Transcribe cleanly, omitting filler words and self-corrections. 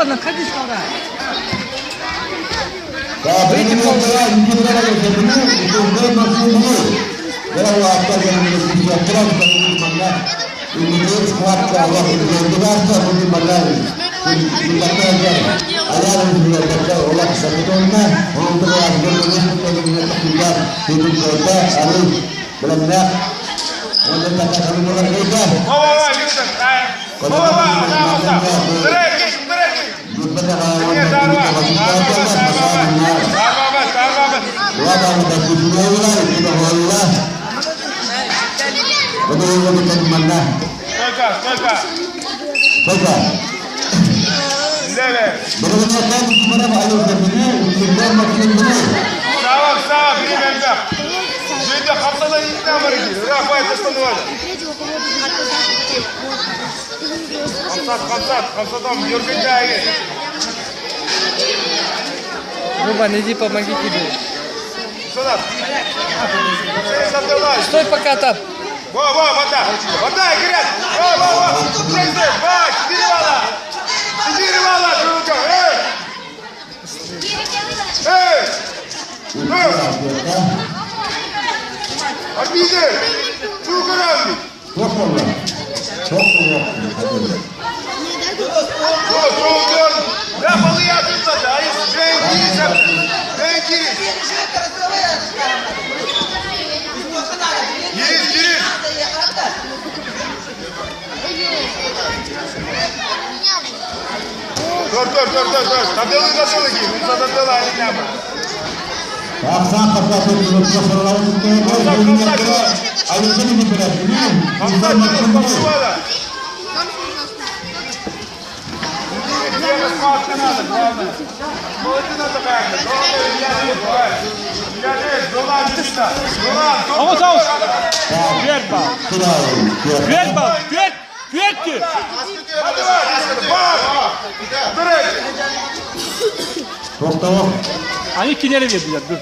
Ладно, ходи сюда. Выйди Руба, иди, помоги тебе. Стой пока там. Вода, горят! Четыре вала, друга! Обиды! Друга разный! Да, полы я тут надо, а если Dur. Tabela aqui. Vamos tabela ali, né, mano? Кверки! Они кинели вердilər, dur.